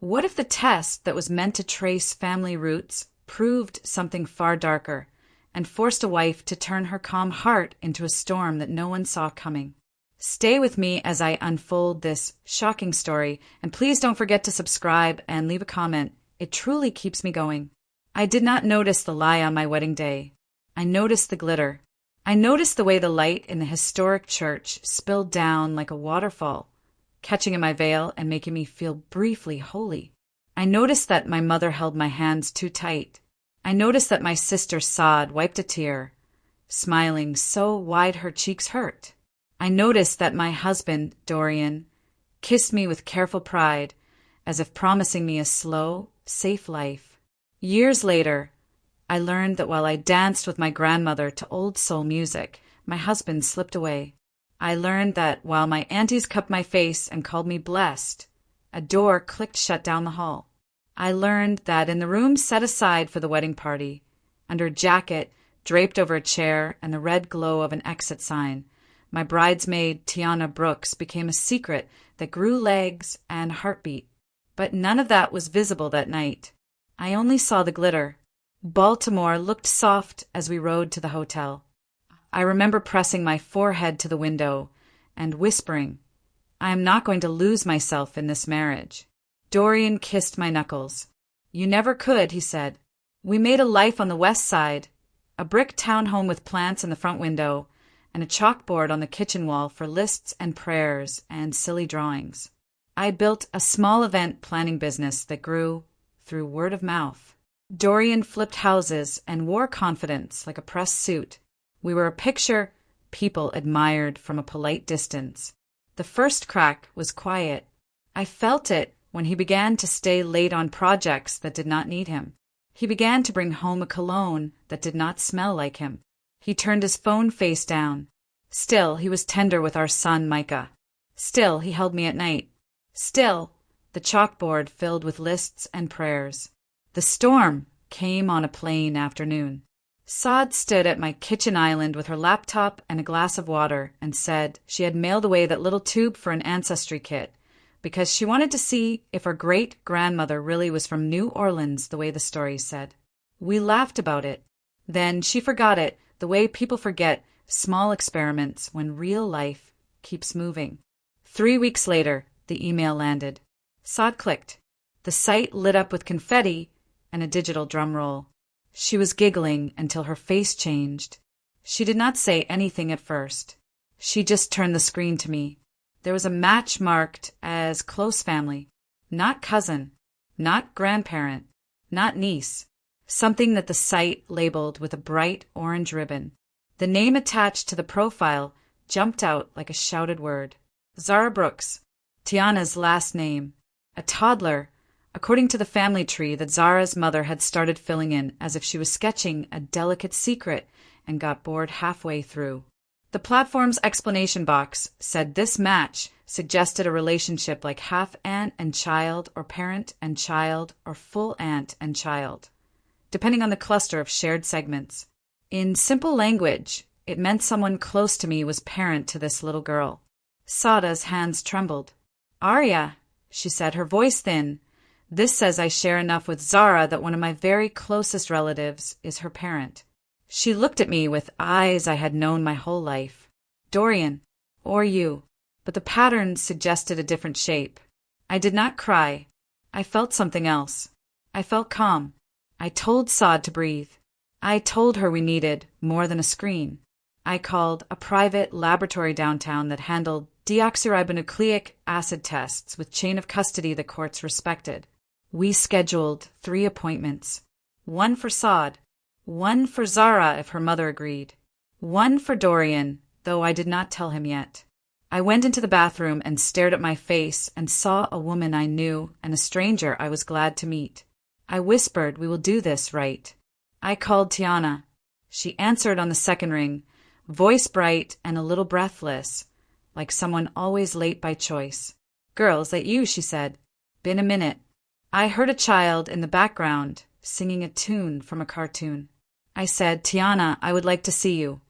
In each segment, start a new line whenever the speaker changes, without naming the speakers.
What if the test that was meant to trace family roots proved something far darker and forced a wife to turn her calm heart into a storm that no one saw coming? Stay with me as I unfold this shocking story, and please don't forget to subscribe and leave a comment. It truly keeps me going. I did not notice the lie on my wedding day. I noticed the glitter. I noticed the way the light in the historic church spilled down like a waterfall, catching in my veil and making me feel briefly holy. I noticed that my mother held my hands too tight. I noticed that my sister Saad wiped a tear, smiling so wide her cheeks hurt. I noticed that my husband, Dorian, kissed me with careful pride, as if promising me a slow, safe life. Years later, I learned that while I danced with my grandmother to old soul music, my husband slipped away. I learned that while my aunties cupped my face and called me blessed, a door clicked shut down the hall. I learned that in the room set aside for the wedding party, under a jacket draped over a chair and the red glow of an exit sign, my bridesmaid, Tiana Brooks, became a secret that grew legs and heartbeat. But none of that was visible that night. I only saw the glitter. Baltimore looked soft as we rode to the hotel. I remember pressing my forehead to the window and whispering, "I am not going to lose myself in this marriage." Dorian kissed my knuckles. "You never could," he said. We made a life on the west side, a brick townhome with plants in the front window, and a chalkboard on the kitchen wall for lists and prayers and silly drawings. I built a small event planning business that grew through word of mouth. Dorian flipped houses and wore confidence like a pressed suit. We were a picture people admired from a polite distance. The first crack was quiet. I felt it when he began to stay late on projects that did not need him. He began to bring home a cologne that did not smell like him. He turned his phone face down. Still, he was tender with our son, Micah. Still, he held me at night. Still, the chalkboard filled with lists and prayers. The storm came on a plain afternoon. Saad stood at my kitchen island with her laptop and a glass of water and said she had mailed away that little tube for an ancestry kit because she wanted to see if her great-grandmother really was from New Orleans the way the stories said. We laughed about it. Then she forgot it, the way people forget small experiments when real life keeps moving. 3 weeks later, the email landed. Saad clicked. The site lit up with confetti and a digital drum roll. She was giggling until her face changed. She did not say anything at first. She just turned the screen to me. There was a match marked as close family, not cousin, not grandparent, not niece, something that the site labeled with a bright orange ribbon. The name attached to the profile jumped out like a shouted word. Zara Brooks, Tiana's last name. A toddler, according to the family tree that Zara's mother had started filling in as if she was sketching a delicate secret and got bored halfway through. The platform's explanation box said this match suggested a relationship like half aunt and child or parent and child or full aunt and child, depending on the cluster of shared segments. In simple language, it meant someone close to me was parent to this little girl. Sada's hands trembled. "Aria," she said, her voice thin. "This says I share enough with Zara that one of my very closest relatives is her parent." She looked at me with eyes I had known my whole life. "Dorian, or you." But the pattern suggested a different shape. I did not cry. I felt something else. I felt calm. I told Saad to breathe. I told her we needed more than a screen. I called a private laboratory downtown that handled deoxyribonucleic acid tests with chain of custody the courts respected. We scheduled 3 appointments. 1 for Saad, 1 for Zara if her mother agreed, 1 for Dorian, though I did not tell him yet. I went into the bathroom and stared at my face and saw a woman I knew and a stranger I was glad to meet. I whispered, "We will do this, right?" I called Tiana. She answered on the second ring, voice bright and a little breathless, like someone always late by choice. "Girl, is that you?" she said. "Been a minute." I heard a child in the background singing a tune from a cartoon. I said, "Tiana, I would like to see you."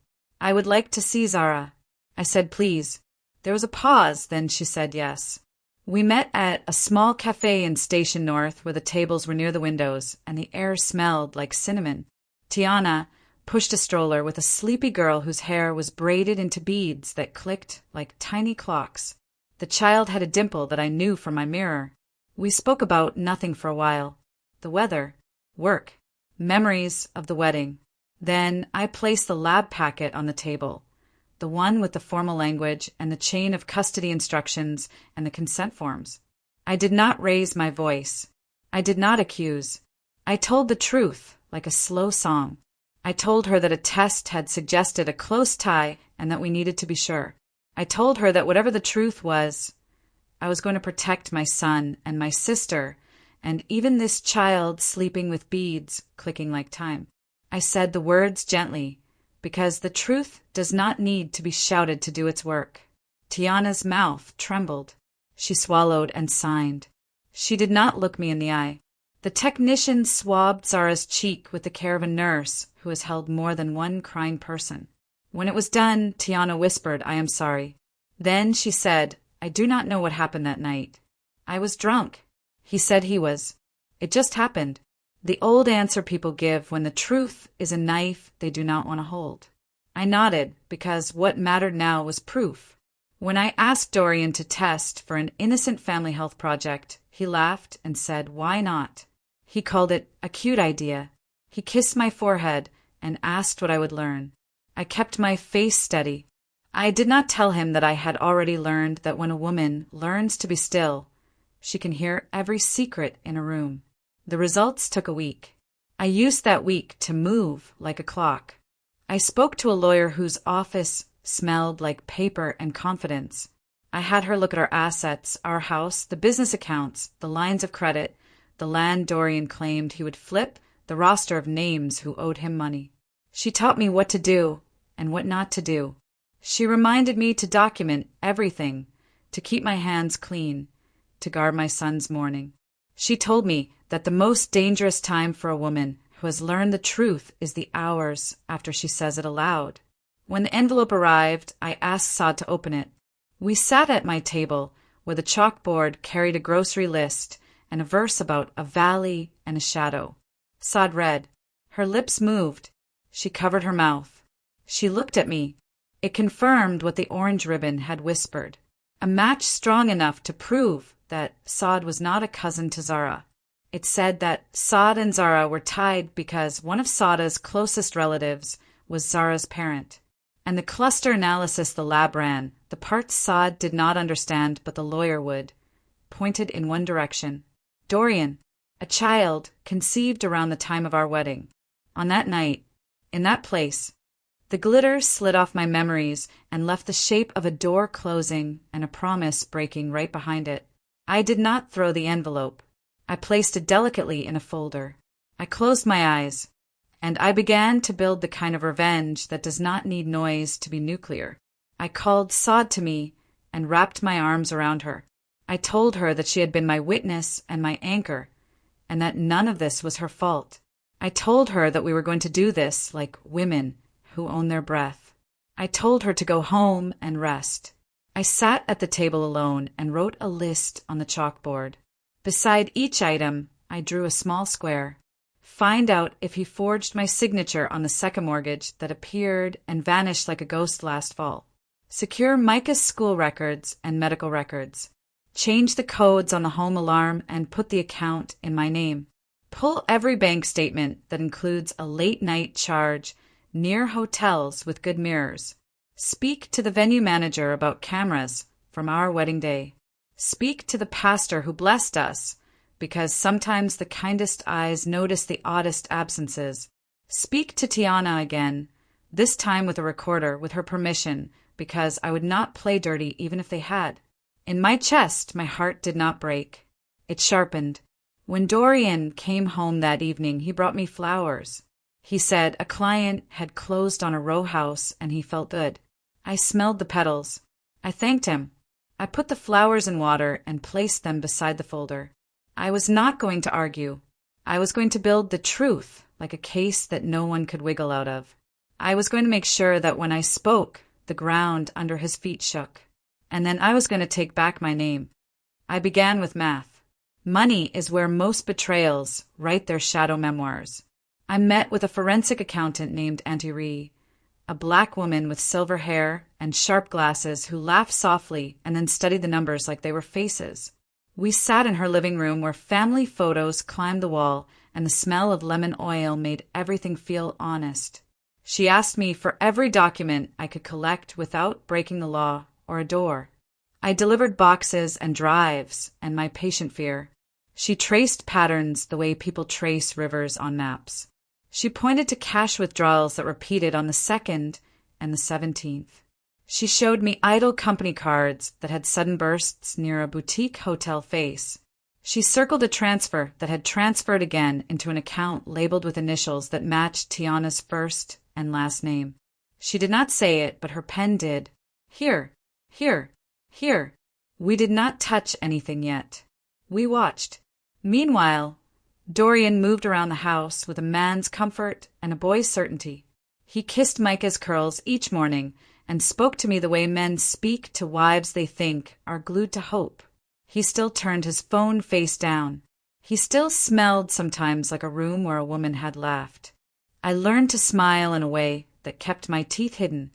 "I would like to see Zara." I said, "Please." There was a pause, then she said yes. We met at a small cafe in Station North where the tables were near the windows and the air smelled like cinnamon. Tiana pushed a stroller with a sleepy girl whose hair was braided into beads that clicked like tiny clocks. The child had a dimple that I knew from my mirror. We spoke about nothing for a while. The weather, work, memories of the wedding. Then I placed the lab packet on the table, the one with the formal language and the chain of custody instructions and the consent forms. I did not raise my voice. I did not accuse. I told the truth, like a slow song. I told her that a test had suggested a close tie and that we needed to be sure. I told her that whatever the truth was, I was going to protect my son and my sister and even this child sleeping with beads clicking like time. I said the words gently, because the truth does not need to be shouted to do its work. Tiana's mouth trembled. She swallowed and signed. She did not look me in the eye. The technician swabbed Zara's cheek with the care of a nurse who has held more than one crying person. When it was done, Tiana whispered, "I am sorry." Then she said, "I do not know what happened that night. I was drunk." He said he was. It just happened. The old answer people give when the truth is a knife they do not want to hold. I nodded because what mattered now was proof. When I asked Dorian to test for an innocent family health project, he laughed and said, "Why not?" He called it a cute idea. He kissed my forehead and asked what I would learn. I kept my face steady. I did not tell him that I had already learned that when a woman learns to be still, she can hear every secret in a room. The results took a week. I used that week to move like a clock. I spoke to a lawyer whose office smelled like paper and confidence. I had her look at our assets, our house, the business accounts, the lines of credit, the land Dorian claimed he would flip, the roster of names who owed him money. She taught me what to do and what not to do. She reminded me to document everything, to keep my hands clean, to guard my son's mourning. She told me that the most dangerous time for a woman who has learned the truth is the hours after she says it aloud. When the envelope arrived, I asked Saad to open it. We sat at my table, where the chalkboard carried a grocery list and a verse about a valley and a shadow. Saad read. Her lips moved. She covered her mouth. She looked at me. It confirmed what the orange ribbon had whispered. A match strong enough to prove that Saad was not a cousin to Zara. It said that Saad and Zara were tied because one of Saada's closest relatives was Zara's parent. And the cluster analysis the lab ran, the parts Saad did not understand but the lawyer would, pointed in one direction. Dorian, a child conceived around the time of our wedding. On that night, in that place, the glitter slid off my memories and left the shape of a door closing and a promise breaking right behind it. I did not throw the envelope. I placed it delicately in a folder. I closed my eyes, and I began to build the kind of revenge that does not need noise to be nuclear. I called Saad to me and wrapped my arms around her. I told her that she had been my witness and my anchor, and that none of this was her fault. I told her that we were going to do this like women who own their breath. I told her to go home and rest. I sat at the table alone and wrote a list on the chalkboard. Beside each item, I drew a small square. Find out if he forged my signature on the second mortgage that appeared and vanished like a ghost last fall. Secure Micah's school records and medical records. Change the codes on the home alarm and put the account in my name. Pull every bank statement that includes a late-night charge near hotels with good mirrors. Speak to the venue manager about cameras from our wedding day. Speak to the pastor who blessed us, because sometimes the kindest eyes notice the oddest absences. Speak to Tiana again, this time with a recorder, with her permission, because I would not play dirty even if they had. In my chest, my heart did not break. It sharpened. When Dorian came home that evening, he brought me flowers. He said a client had closed on a row house and he felt good. I smelled the petals. I thanked him. I put the flowers in water and placed them beside the folder. I was not going to argue. I was going to build the truth like a case that no one could wiggle out of. I was going to make sure that when I spoke, the ground under his feet shook. And then I was going to take back my name. I began with math. Money is where most betrayals write their shadow memoirs. I met with a forensic accountant named Aria, a black woman with silver hair and sharp glasses who laughed softly and then studied the numbers like they were faces. We sat in her living room where family photos climbed the wall and the smell of lemon oil made everything feel honest. She asked me for every document I could collect without breaking the law or a door. I delivered boxes and drives and my patient fear. She traced patterns the way people trace rivers on maps. She pointed to cash withdrawals that repeated on the 2nd and the 17th. She showed me idle company cards that had sudden bursts near a boutique hotel face. She circled a transfer that had transferred again into an account labeled with initials that matched Tiana's first and last name. She did not say it, but her pen did. Here, here, here. We did not touch anything yet. We watched. Meanwhile, Dorian moved around the house with a man's comfort and a boy's certainty. He kissed Micah's curls each morning and spoke to me the way men speak to wives they think are glued to hope. He still turned his phone face down. He still smelled sometimes like a room where a woman had laughed. I learned to smile in a way that kept my teeth hidden.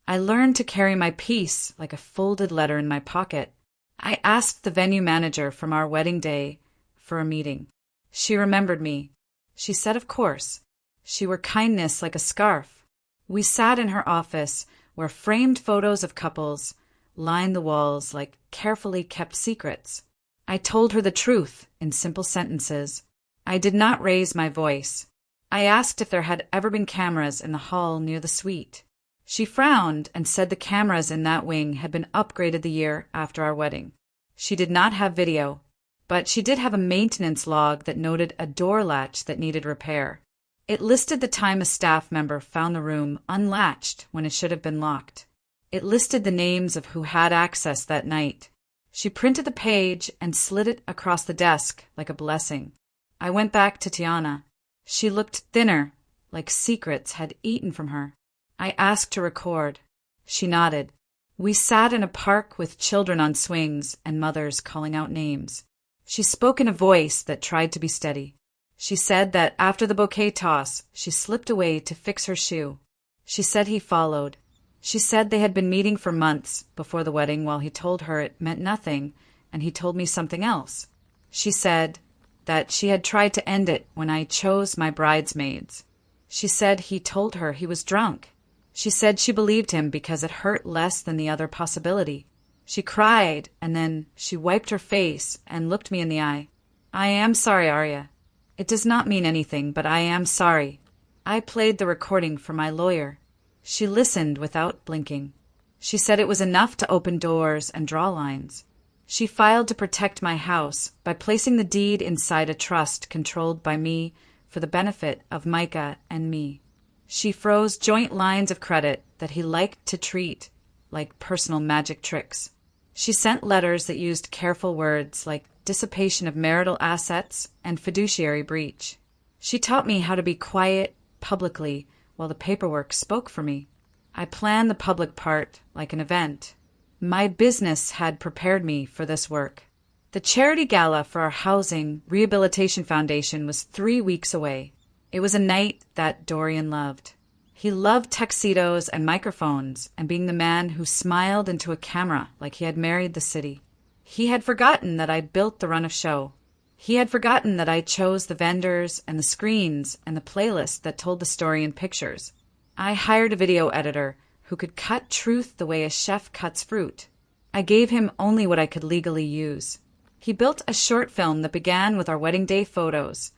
I learned to carry my peace like a folded letter in my pocket. I asked the venue manager from our wedding day for a meeting. She remembered me. She said, of course. She wore kindness like a scarf. We sat in her office where framed photos of couples lined the walls like carefully kept secrets. I told her the truth in simple sentences. I did not raise my voice. I asked if there had ever been cameras in the hall near the suite. She frowned and said the cameras in that wing had been upgraded the year after our wedding. She did not have video, but she did have a maintenance log that noted a door latch that needed repair. It listed the time a staff member found the room unlatched when it should have been locked. It listed the names of who had access that night. She printed the page and slid it across the desk like a blessing. I went back to Tiana. She looked thinner, like secrets had eaten from her. I asked to record. She nodded. We sat in a park with children on swings and mothers calling out names. She spoke in a voice that tried to be steady. She said that after the bouquet toss, she slipped away to fix her shoe. She said he followed. She said they had been meeting for months before the wedding while he told her it meant nothing, and he told me something else. She said that she had tried to end it when I chose my bridesmaids. She said he told her he was drunk. She said she believed him because it hurt less than the other possibility. She cried, and then she wiped her face and looked me in the eye. I am sorry, Aria. It does not mean anything, but I am sorry. I played the recording for my lawyer. She listened without blinking. She said it was enough to open doors and draw lines. She filed to protect my house by placing the deed inside a trust controlled by me for the benefit of Micah and me. She froze joint lines of credit that he liked to treat like personal magic tricks. She sent letters that used careful words like dissipation of marital assets and fiduciary breach. She taught me how to be quiet publicly while the paperwork spoke for me. I planned the public part like an event. My business had prepared me for this work. The charity gala for our Housing Rehabilitation Foundation was 3 weeks away. It was a night that Dorian loved. He loved tuxedos and microphones and being the man who smiled into a camera like he had married the city. He had forgotten that I built the run of show. He had forgotten that I chose the vendors and the screens and the playlist that told the story in pictures. I hired a video editor who could cut truth the way a chef cuts fruit. I gave him only what I could legally use. He built a short film that began with our wedding day photos,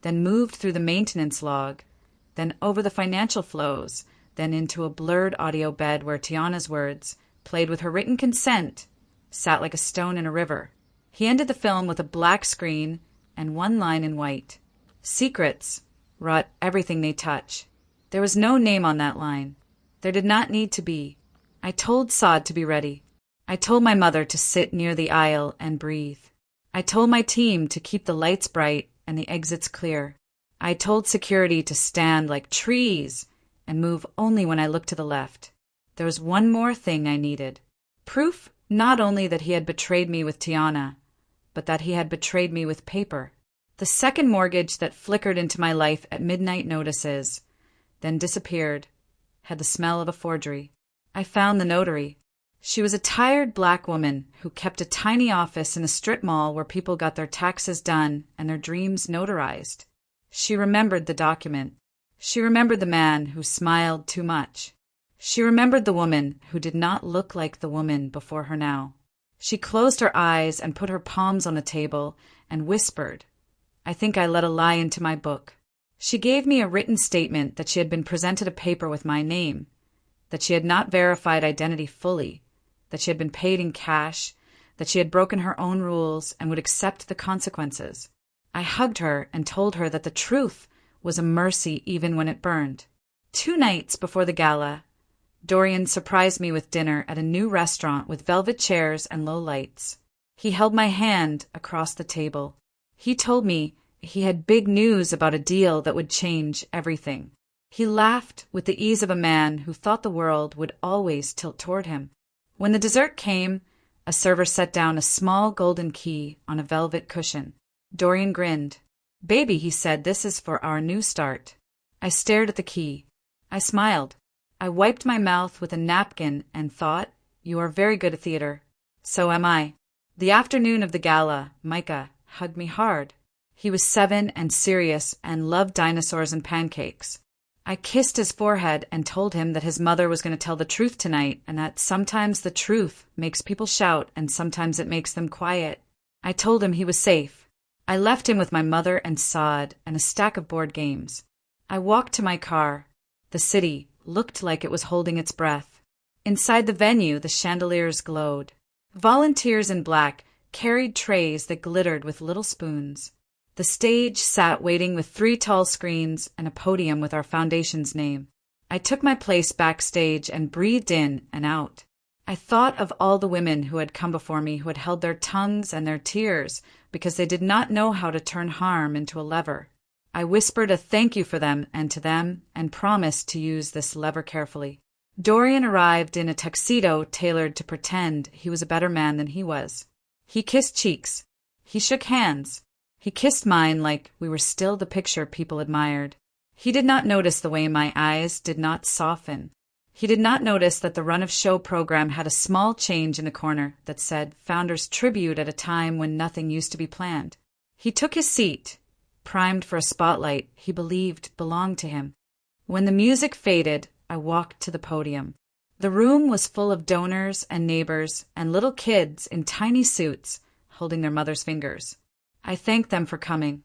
then moved through the maintenance log, then over the financial flows, then into a blurred audio bed where Tiana's words, played with her written consent, sat like a stone in a river. He ended the film with a black screen and one line in white. Secrets rot everything they touch. There was no name on that line. There did not need to be. I told Saad to be ready. I told my mother to sit near the aisle and breathe. I told my team to keep the lights bright and the exits clear. I told security to stand like trees and move only when I looked to the left. There was one more thing I needed. Proof not only that he had betrayed me with Tiana, but that he had betrayed me with paper. The second mortgage that flickered into my life at midnight notices, then disappeared, had the smell of a forgery. I found the notary. She was a tired black woman who kept a tiny office in a strip mall where people got their taxes done and their dreams notarized. She remembered the document. She remembered the man who smiled too much. She remembered the woman who did not look like the woman before her now. She closed her eyes and put her palms on the table and whispered, "I think I let a lie into my book." She gave me a written statement that she had been presented a paper with my name, that she had not verified identity fully, that she had been paid in cash, that she had broken her own rules and would accept the consequences. I hugged her and told her that the truth was a mercy even when it burned. 2 nights before the gala, Dorian surprised me with dinner at a new restaurant with velvet chairs and low lights. He held my hand across the table. He told me he had big news about a deal that would change everything. He laughed with the ease of a man who thought the world would always tilt toward him. When the dessert came, a server set down a small golden key on a velvet cushion. Dorian grinned. "Baby," he said, "this is for our new start." I stared at the key. I smiled. I wiped my mouth with a napkin and thought, "You are very good at theater." So am I. The afternoon of the gala, Micah hugged me hard. He was 7 and serious and loved dinosaurs and pancakes. I kissed his forehead and told him that his mother was going to tell the truth tonight and that sometimes the truth makes people shout and sometimes it makes them quiet. I told him he was safe. I left him with my mother and sod and a stack of board games. I walked to my car. The city looked like it was holding its breath. Inside the venue, the chandeliers glowed. Volunteers in black carried trays that glittered with little spoons. The stage sat waiting with 3 tall screens and a podium with our foundation's name. I took my place backstage and breathed in and out. I thought of all the women who had come before me who had held their tongues and their tears because they did not know how to turn harm into a lever. I whispered a thank you for them and to them and promised to use this lever carefully. Dorian arrived in a tuxedo tailored to pretend he was a better man than he was. He kissed cheeks. He shook hands. He kissed mine like we were still the picture people admired. He did not notice the way my eyes did not soften. He did not notice that the run-of-show program had a small change in the corner that said Founders Tribute at a time when nothing used to be planned. He took his seat, primed for a spotlight he believed belonged to him. When the music faded, I walked to the podium. The room was full of donors and neighbors and little kids in tiny suits holding their mother's fingers. I thanked them for coming.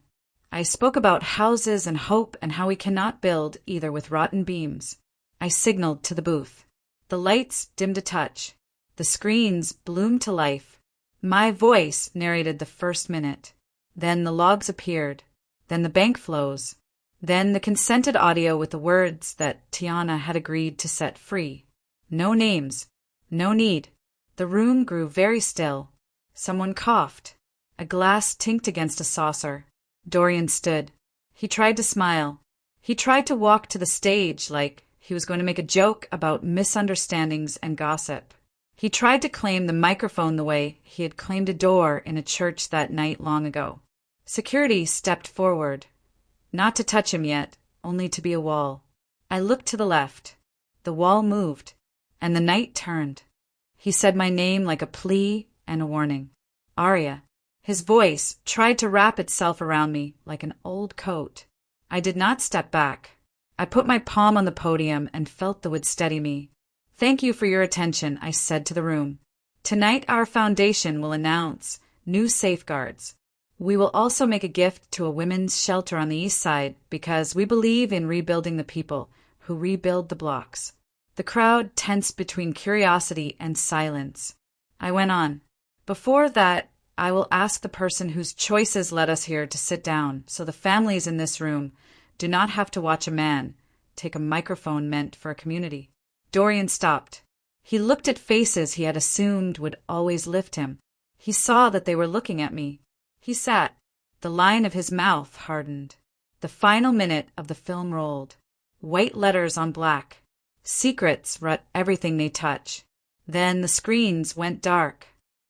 I spoke about houses and hope and how we cannot build either with rotten beams. I signaled to the booth. The lights dimmed a touch. The screens bloomed to life. My voice narrated the first minute. Then the logs appeared. Then the bank flows. Then the consented audio with the words that Tiana had agreed to set free. No names. No need. The room grew very still. Someone coughed. A glass tinked against a saucer. Dorian stood. He tried to smile. He tried to walk to the stage like he was going to make a joke about misunderstandings and gossip. He tried to claim the microphone the way he had claimed a door in a church that night long ago. Security stepped forward. Not to touch him yet, only to be a wall. I looked to the left. The wall moved, and the night turned. He said my name like a plea and a warning. Aria. His voice tried to wrap itself around me like an old coat. I did not step back. I put my palm on the podium and felt the wood steady me. "Thank you for your attention," I said to the room. "Tonight our foundation will announce new safeguards. We will also make a gift to a women's shelter on the east side because we believe in rebuilding the people who rebuild the blocks." The crowd tensed between curiosity and silence. I went on. "Before that, I will ask the person whose choices led us here to sit down so the families in this room do not have to watch a man take a microphone meant for a community." Dorian stopped. He looked at faces he had assumed would always lift him. He saw that they were looking at me. He sat. The line of his mouth hardened. The final minute of the film rolled. White letters on black. Secrets rut everything they touch. Then the screens went dark.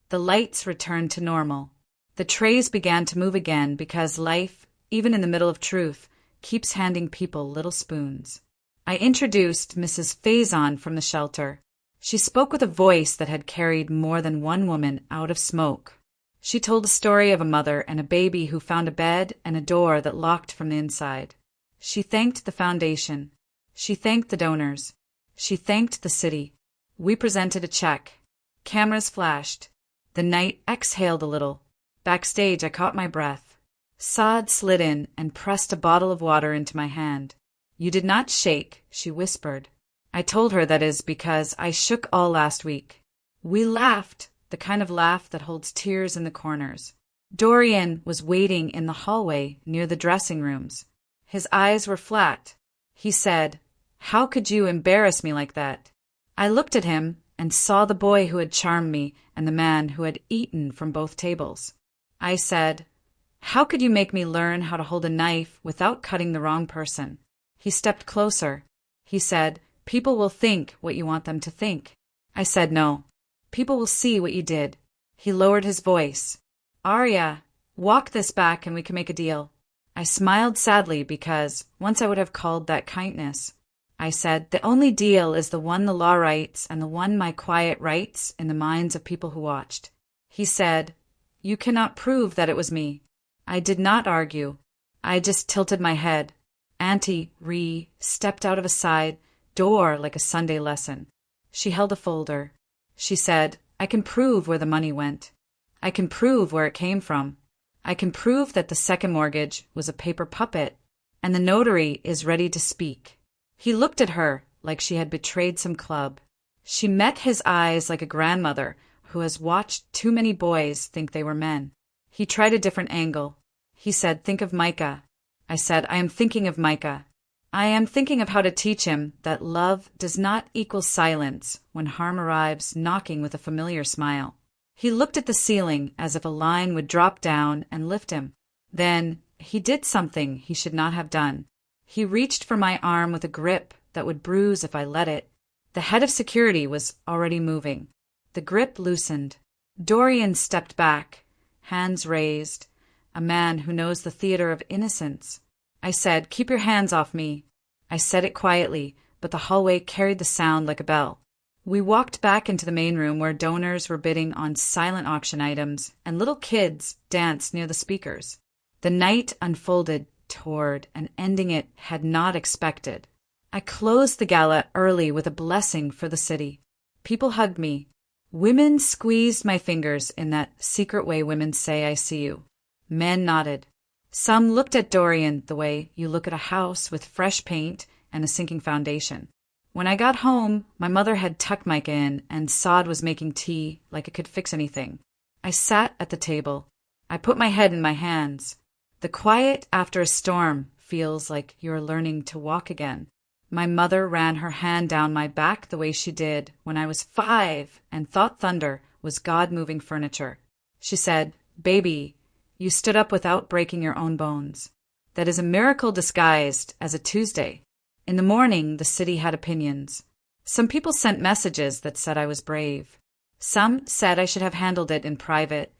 The lights returned to normal. The trays began to move again because life, even in the middle of truth, keeps handing people little spoons. I introduced Mrs. Faison from the shelter. She spoke with a voice that had carried more than one woman out of smoke. She told a story of a mother and a baby who found a bed and a door that locked from the inside. She thanked the foundation. She thanked the donors. She thanked the city. We presented a check. Cameras flashed. The night exhaled a little. Backstage, I caught my breath. Saad slid in and pressed a bottle of water into my hand. "You did not shake," she whispered. I told her that is because I shook all last week. We laughed, the kind of laugh that holds tears in the corners. Dorian was waiting in the hallway near the dressing rooms. His eyes were flat. He said, "How could you embarrass me like that?" I looked at him and saw the boy who had charmed me and the man who had eaten from both tables. I said, "How could you make me learn how to hold a knife without cutting the wrong person?" He stepped closer. He said, "People will think what you want them to think." I said, "No. People will see what you did." He lowered his voice. "Aria, walk this back and we can make a deal." I smiled sadly because once I would have called that kindness. I said, "The only deal is the one the law writes and the one my quiet writes in the minds of people who watched." He said, "You cannot prove that it was me." I did not argue. I just tilted my head. Auntie Ree stepped out of a side door like a Sunday lesson. She held a folder. She said, "I can prove where the money went. I can prove where it came from. I can prove that the second mortgage was a paper puppet, and the notary is ready to speak." He looked at her like she had betrayed some club. She met his eyes like a grandmother who has watched too many boys think they were men. He tried a different angle. He said, "Think of Micah." I said, "I am thinking of Micah. I am thinking of how to teach him that love does not equal silence when harm arrives knocking with a familiar smile." He looked at the ceiling as if a line would drop down and lift him. Then he did something he should not have done. He reached for my arm with a grip that would bruise if I let it. The head of security was already moving. The grip loosened. Dorian stepped back, hands raised, a man who knows the theater of innocence. I said, "Keep your hands off me." I said it quietly, but the hallway carried the sound like a bell. We walked back into the main room where donors were bidding on silent auction items and little kids danced near the speakers. The night unfolded toward an ending it had not expected. I closed the gala early with a blessing for the city. People hugged me. Women squeezed my fingers in that secret way women say "I see you." Men nodded. Some looked at Dorian the way you look at a house with fresh paint and a sinking foundation. When I got home, my mother had tucked Micah in, and Saad was making tea like it could fix anything. I sat at the table. I put my head in my hands. The quiet after a storm feels like you're learning to walk again. My mother ran her hand down my back the way she did when I was 5 and thought thunder was God moving furniture. She said, "Baby, you stood up without breaking your own bones. That is a miracle disguised as a Tuesday." In the morning, the city had opinions. Some people sent messages that said I was brave. Some said I should have handled it in private,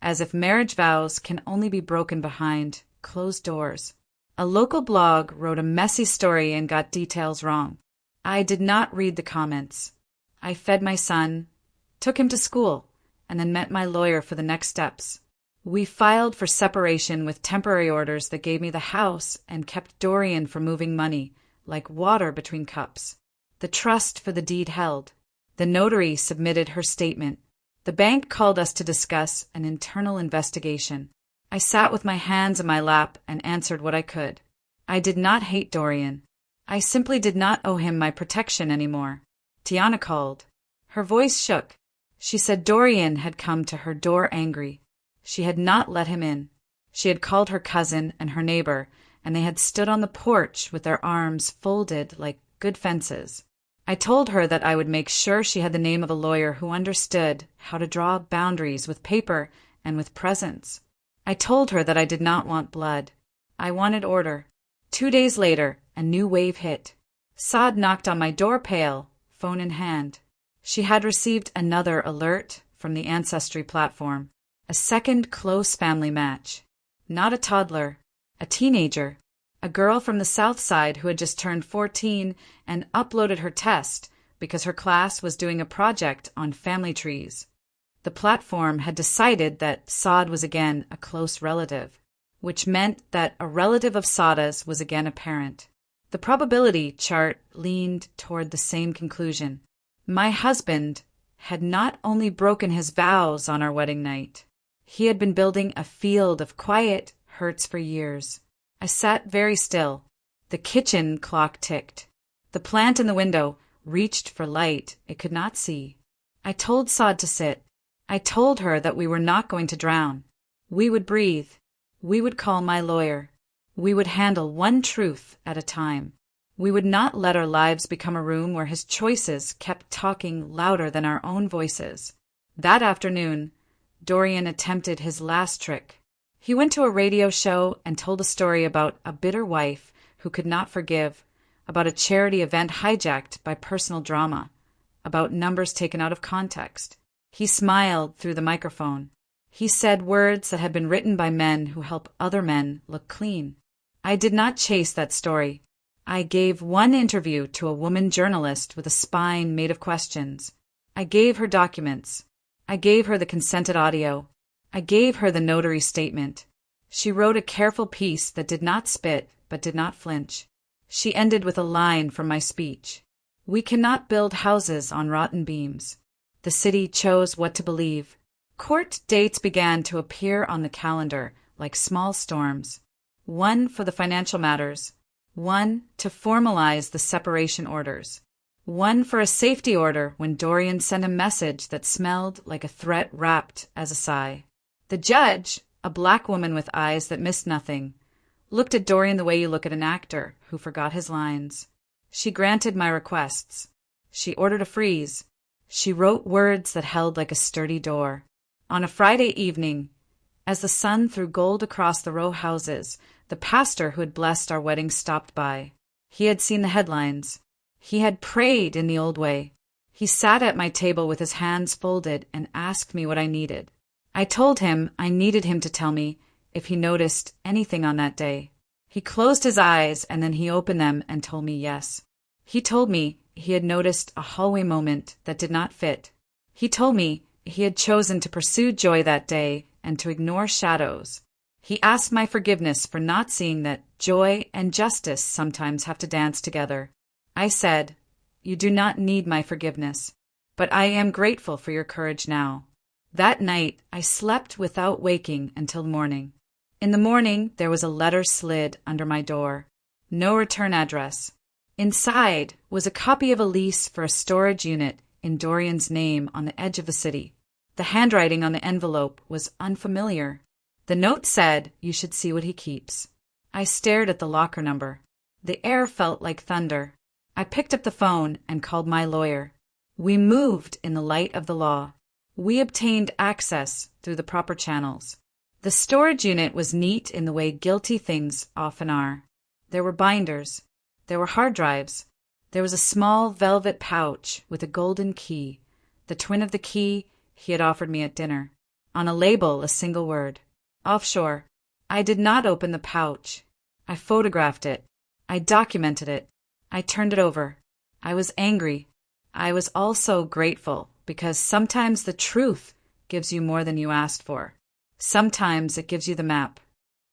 as if marriage vows can only be broken behind closed doors. A local blog wrote a messy story and got details wrong. I did not read the comments. I fed my son, took him to school, and then met my lawyer for the next steps. We filed for separation with temporary orders that gave me the house and kept Dorian from moving money, like water between cups. The trust for the deed held. The notary submitted her statement. The bank called us to discuss an internal investigation. I sat with my hands in my lap and answered what I could. I did not hate Dorian. I simply did not owe him my protection anymore. Tiana called. Her voice shook. She said Dorian had come to her door angry. She had not let him in. She had called her cousin and her neighbor, and they had stood on the porch with their arms folded like good fences. I told her that I would make sure she had the name of a lawyer who understood how to draw boundaries with paper and with presence. I told her that I did not want blood. I wanted order. 2 days later, a new wave hit. Saad knocked on my door pail, phone in hand. She had received another alert from the Ancestry platform. A second close family match. Not a toddler, a teenager, a girl from the South Side who had just turned 14 and uploaded her test because her class was doing a project on family trees. The platform had decided that Saad was again a close relative, which meant that a relative of Saada's was again a parent. The probability chart leaned toward the same conclusion. My husband had not only broken his vows on our wedding night, he had been building a field of quiet hurts for years. I sat very still. The kitchen clock ticked. The plant in the window reached for light it could not see. I told Saad to sit. I told her that we were not going to drown. We would breathe. We would call my lawyer. We would handle one truth at a time. We would not let our lives become a room where his choices kept talking louder than our own voices. That afternoon, Dorian attempted his last trick. He went to a radio show and told a story about a bitter wife who could not forgive, about a charity event hijacked by personal drama, about numbers taken out of context. He smiled through the microphone. He said words that had been written by men who help other men look clean. I did not chase that story. I gave one interview to a woman journalist with a spine made of questions. I gave her documents. I gave her the consented audio. I gave her the notary statement. She wrote a careful piece that did not spit but did not flinch. She ended with a line from my speech. We cannot build houses on rotten beams. The city chose what to believe. Court dates began to appear on the calendar like small storms. One for the financial matters. One to formalize the separation orders. One for a safety order when Dorian sent a message that smelled like a threat wrapped as a sigh. The judge, a black woman with eyes that missed nothing, looked at Dorian the way you look at an actor who forgot his lines. She granted my requests. She ordered a freeze. She wrote words that held like a sturdy door. On a Friday evening, as the sun threw gold across the row houses, the pastor who had blessed our wedding stopped by. He had seen the headlines. He had prayed in the old way. He sat at my table with his hands folded and asked me what I needed. I told him I needed him to tell me if he noticed anything on that day. He closed his eyes and then he opened them and told me yes. He told me he had noticed a hallway moment that did not fit. He told me he had chosen to pursue joy that day and to ignore shadows. He asked my forgiveness for not seeing that joy and justice sometimes have to dance together. I said, "You do not need my forgiveness, but I am grateful for your courage now." That night, I slept without waking until morning. In the morning, there was a letter slid under my door. No return address. Inside was a copy of a lease for a storage unit in Dorian's name on the edge of the city. The handwriting on the envelope was unfamiliar. The note said, "You should see what he keeps." I stared at the locker number. The air felt like thunder. I picked up the phone and called my lawyer. We moved in the light of the law. We obtained access through the proper channels. The storage unit was neat in the way guilty things often are. There were binders. There were hard drives. There was a small velvet pouch with a golden key, the twin of the key he had offered me at dinner. On a label, a single word. Offshore. I did not open the pouch. I photographed it. I documented it. I turned it over. I was angry. I was also grateful because sometimes the truth gives you more than you asked for. Sometimes it gives you the map.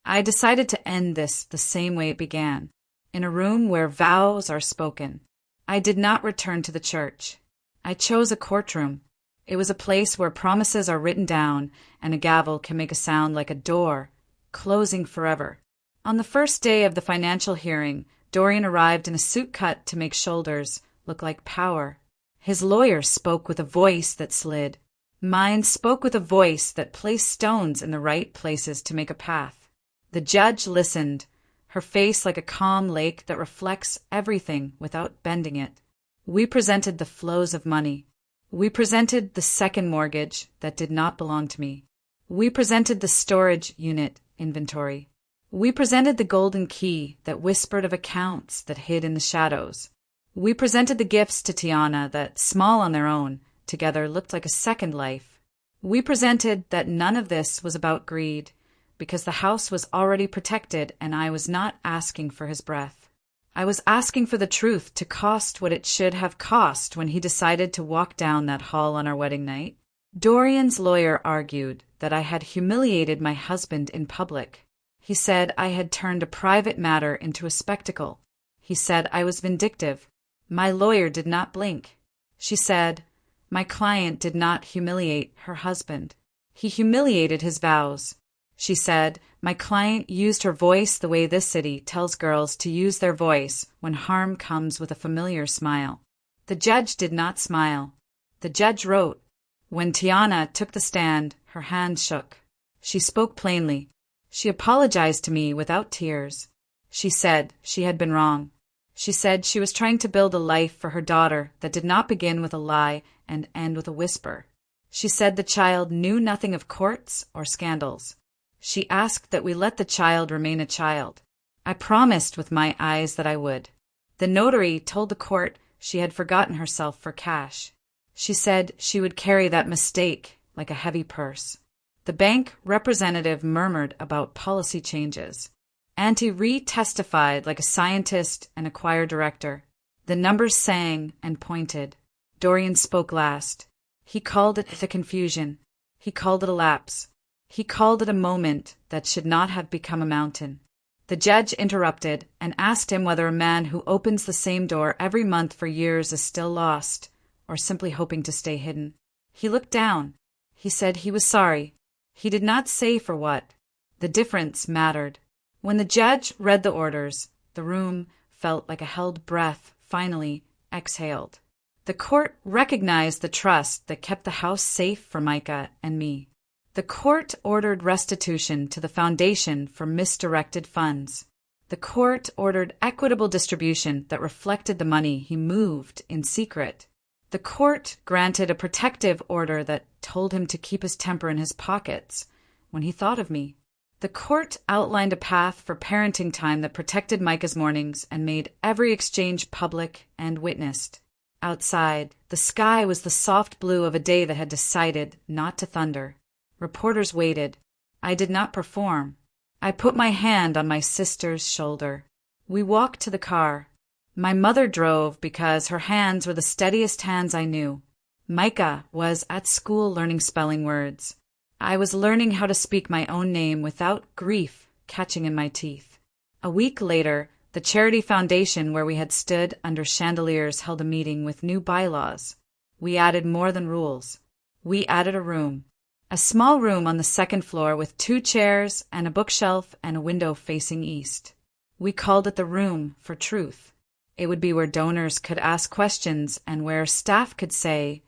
I decided to end this the same way it began, in a room where vows are spoken. I did not return to the church. I chose a courtroom. It was a place where promises are written down and a gavel can make a sound like a door, closing forever. On the first day of the financial hearing, Dorian arrived in a suit cut to make shoulders look like power. His lawyer spoke with a voice that slid. Mine spoke with a voice that placed stones in the right places to make a path. The judge listened, her face like a calm lake that reflects everything without bending it. We presented the flows of money. We presented the second mortgage that did not belong to me. We presented the storage unit inventory. We presented the golden key that whispered of accounts that hid in the shadows. We presented the gifts to Tiana that, small on their own, together looked like a second life. We presented that none of this was about greed, because the house was already protected and I was not asking for his breath. I was asking for the truth to cost what it should have cost when he decided to walk down that hall on our wedding night. Dorian's lawyer argued that I had humiliated my husband in public. He said I had turned a private matter into a spectacle. He said I was vindictive. My lawyer did not blink. She said, my client did not humiliate her husband. He humiliated his vows. She said, my client used her voice the way this city tells girls to use their voice when harm comes with a familiar smile. The judge did not smile. The judge wrote. When Tiana took the stand, her hand shook. She spoke plainly. She apologized to me without tears. She said she had been wrong. She said she was trying to build a life for her daughter that did not begin with a lie and end with a whisper. She said the child knew nothing of courts or scandals. She asked that we let the child remain a child. I promised with my eyes that I would. The notary told the court she had forgotten herself for cash. She said she would carry that mistake like a heavy purse. The bank representative murmured about policy changes. Auntie re-testified like a scientist and a choir director. The numbers sang and pointed. Dorian spoke last. He called it the confusion. He called it a lapse. He called it a moment that should not have become a mountain. The judge interrupted and asked him whether a man who opens the same door every month for years is still lost, or simply hoping to stay hidden. He looked down. He said he was sorry. He did not say for what. The difference mattered. When the judge read the orders, the room felt like a held breath finally exhaled. The court recognized the trust that kept the house safe for Micah and me. The court ordered restitution to the foundation for misdirected funds. The court ordered equitable distribution that reflected the money he moved in secret. The court granted a protective order that told him to keep his temper in his pockets when he thought of me. The court outlined a path for parenting time that protected Micah's mornings and made every exchange public and witnessed. Outside, the sky was the soft blue of a day that had decided not to thunder. Reporters waited. I did not perform. I put my hand on my sister's shoulder. We walked to the car. My mother drove because her hands were the steadiest hands I knew. Micah was at school learning spelling words. I was learning how to speak my own name without grief catching in my teeth. A week later, the charity foundation where we had stood under chandeliers held a meeting with new bylaws. We added more than rules. We added a room. A small room on the second floor with 2 chairs and a bookshelf and a window facing east. We called it the Room for Truth. It would be where donors could ask questions and where staff could say,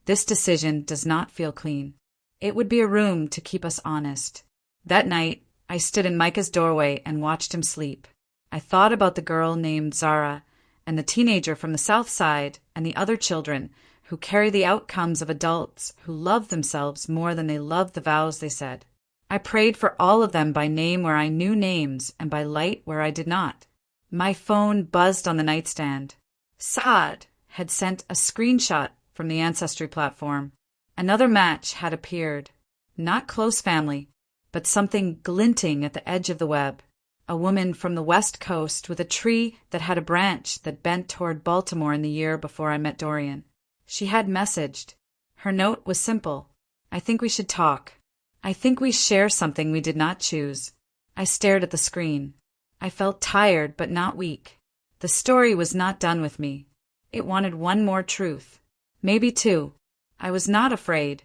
"This decision does not feel clean." It would be a room to keep us honest. That night, I stood in Micah's doorway and watched him sleep. I thought about the girl named Zara and the teenager from the South Side and the other children who carry the outcomes of adults who love themselves more than they love the vows they said. I prayed for all of them by name where I knew names and by light where I did not. My phone buzzed on the nightstand. Saad had sent a screenshot from the Ancestry platform. Another match had appeared. Not close family, but something glinting at the edge of the web. A woman from the West Coast with a tree that had a branch that bent toward Baltimore in the year before I met Dorian. She had messaged. Her note was simple. I think we should talk. I think we share something we did not choose. I stared at the screen. I felt tired but not weak. The story was not done with me. It wanted one more truth. Maybe 2. I was not afraid.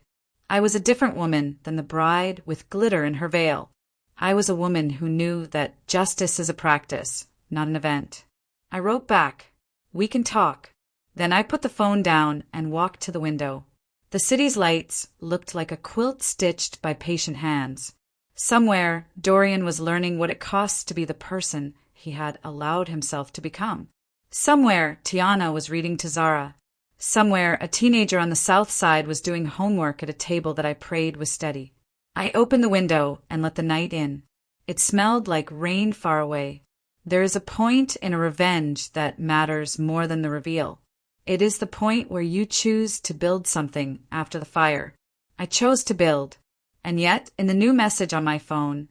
I was a different woman than the bride with glitter in her veil. I was a woman who knew that justice is a practice, not an event. I wrote back, "We can talk." Then I put the phone down and walked to the window. The city's lights looked like a quilt stitched by patient hands. Somewhere, Dorian was learning what it costs to be the person he had allowed himself to become. Somewhere, Tiana was reading to Zara. Somewhere, a teenager on the South Side was doing homework at a table that I prayed was steady. I opened the window and let the night in. It smelled like rain far away. There is a point in a revenge that matters more than the reveal. It is the point where you choose to build something after the fire. I chose to build. And yet, in the new message on my phone,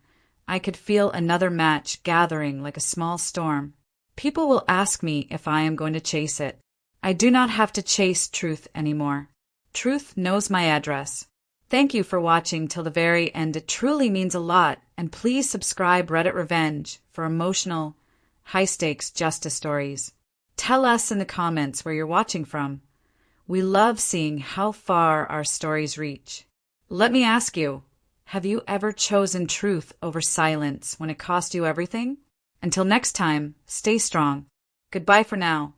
I could feel another match gathering like a small storm. People will ask me if I am going to chase it. I do not have to chase truth anymore. Truth knows my address. Thank you for watching till the very end. It truly means a lot, and please subscribe Reddit Revenge for emotional, high-stakes justice stories. Tell us in the comments where you're watching from. We love seeing how far our stories reach. Let me ask you, have you ever chosen truth over silence when it cost you everything? Until next time, stay strong. Goodbye for now.